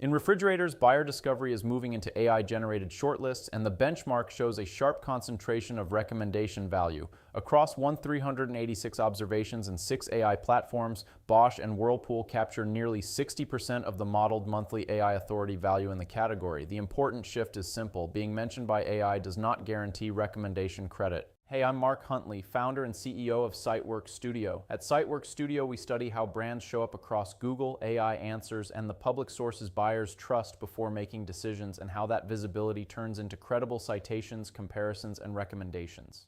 In refrigerators, buyer discovery is moving into AI-generated shortlists, and the benchmark shows a sharp concentration of recommendation value. Across 1,386 observations and 6 AI platforms, Bosch and Whirlpool capture nearly 60% of the modeled monthly AI authority value in the category. The important shift is simple. Being mentioned by AI does not guarantee recommendation credit. Hey, I'm Mark Huntley, founder and CEO of Siteworks Studio. At Siteworks Studio, we study how brands show up across Google, AI answers, and the public sources buyers trust before making decisions, and how that visibility turns into credible citations, comparisons, and recommendations.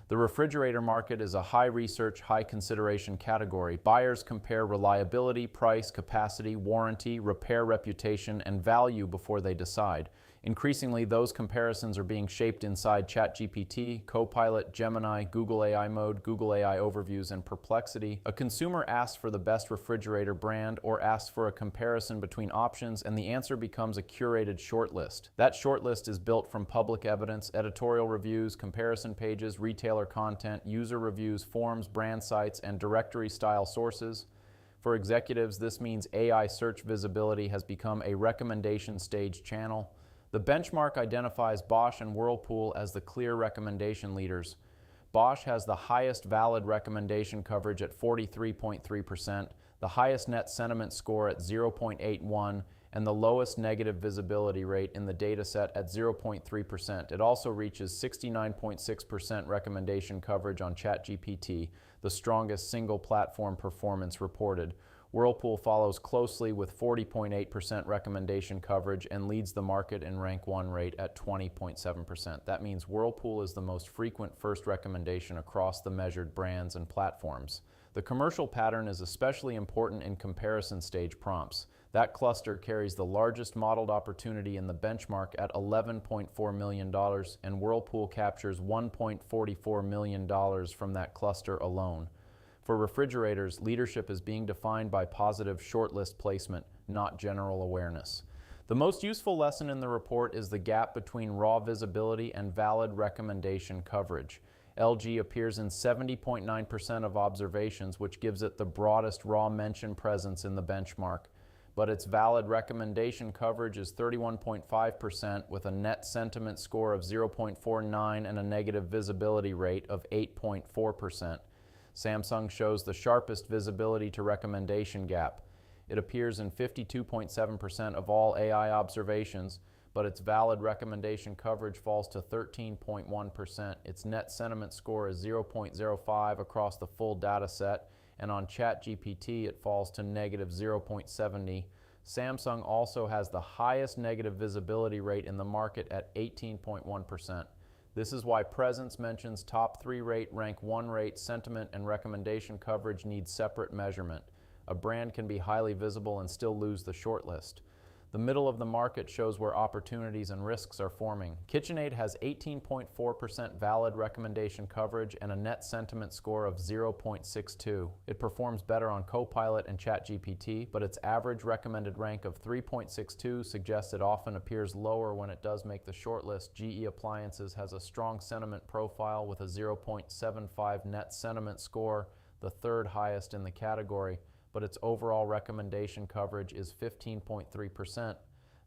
The refrigerator market is a high-research, high-consideration category. Buyers compare reliability, price, capacity, warranty, repair reputation, and value before they decide. Increasingly, those comparisons are being shaped inside ChatGPT, Copilot, Gemini, Google AI Mode, Google AI Overviews, and Perplexity. A consumer asks for the best refrigerator brand or asks for a comparison between options, and the answer becomes a curated shortlist. That shortlist is built from public evidence, editorial reviews, comparison pages, retailer content, user reviews, forums, brand sites, and directory-style sources. For executives, this means AI search visibility has become a recommendation stage channel. The benchmark identifies Bosch and Whirlpool as the clear recommendation leaders. Bosch has the highest valid recommendation coverage at 43.3%, the highest net sentiment score at 0.81, and the lowest negative visibility rate in the dataset at 0.3%. It also reaches 69.6% recommendation coverage on ChatGPT, the strongest single-platform performance reported. Whirlpool follows closely with 40.8% recommendation coverage and leads the market in rank 1 rate at 20.7%. That means Whirlpool is the most frequent first recommendation across the measured brands and platforms. The commercial pattern is especially important in comparison stage prompts. That cluster carries the largest modeled opportunity in the benchmark at $11.4 million, and Whirlpool captures $1.44 million from that cluster alone. For refrigerators, leadership is being defined by positive shortlist placement, not general awareness. The most useful lesson in the report is the gap between raw visibility and valid recommendation coverage. LG appears in 70.9% of observations, which gives it the broadest raw mention presence in the benchmark. But its valid recommendation coverage is 31.5% with a net sentiment score of 0.49 and a negative visibility rate of 8.4%. Samsung shows the sharpest visibility to recommendation gap. It appears in 52.7% of all AI observations, but its valid recommendation coverage falls to 13.1%. Its net sentiment score is 0.05 across the full data set, and on ChatGPT it falls to negative 0.70. Samsung also has the highest negative visibility rate in the market at 18.1%. This is why presence mentions top 3 rate, rank 1 rate, sentiment, and recommendation coverage need separate measurement. A brand can be highly visible and still lose the shortlist. The middle of the market shows where opportunities and risks are forming. KitchenAid has 18.4% valid recommendation coverage and a net sentiment score of 0.62. It performs better on Copilot and ChatGPT, but its average recommended rank of 3.62 suggests it often appears lower when it does make the shortlist. GE Appliances has a strong sentiment profile with a 0.75 net sentiment score, the third highest in the category, but its overall recommendation coverage is 15.3%.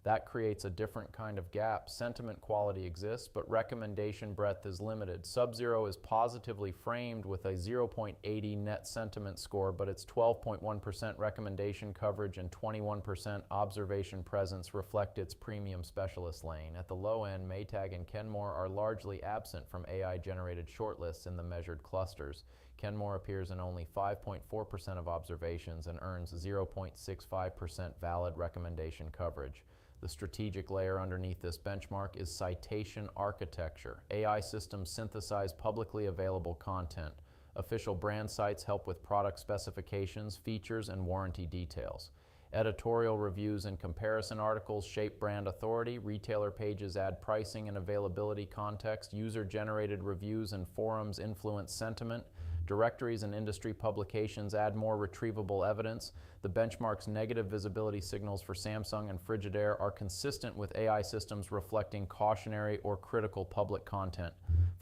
That creates a different kind of gap. Sentiment quality exists, but recommendation breadth is limited. Sub-Zero is positively framed with a 0.80 net sentiment score, but its 12.1% recommendation coverage and 21% observation presence reflect its premium specialist lane. At the low end, Maytag and Kenmore are largely absent from AI-generated shortlists in the measured clusters. Kenmore appears in only 5.4% of observations and earns 0.65% valid recommendation coverage. The strategic layer underneath this benchmark is citation architecture. AI systems synthesize publicly available content. Official brand sites help with product specifications, features, and warranty details. Editorial reviews and comparison articles shape brand authority. Retailer pages add pricing and availability context. User-generated reviews and forums influence sentiment. Directories and industry publications add more retrievable evidence. The benchmark's negative visibility signals for Samsung and Frigidaire are consistent with AI systems reflecting cautionary or critical public content.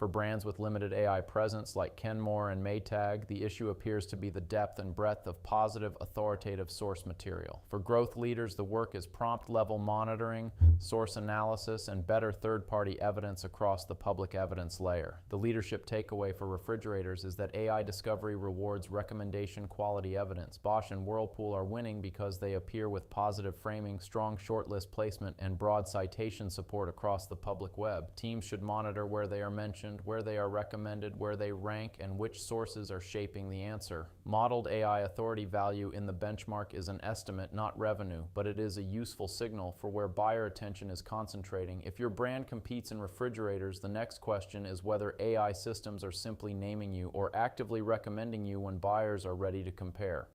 For brands with limited AI presence like Kenmore and Maytag, the issue appears to be the depth and breadth of positive, authoritative source material. For growth leaders, the work is prompt-level monitoring, source analysis, and better third-party evidence across the public evidence layer. The leadership takeaway for refrigerators is that AI discovery rewards recommendation-quality evidence. Bosch and Whirlpool are winning because they appear with positive framing, strong shortlist placement, and broad citation support across the public web. Teams should monitor where they are mentioned, where they are recommended, where they rank, and which sources are shaping the answer. Modeled AI authority value in the benchmark is an estimate, not revenue, but it is a useful signal for where buyer attention is concentrating. If your brand competes in refrigerators, the next question is whether AI systems are simply naming you or actively recommending you when buyers are ready to compare.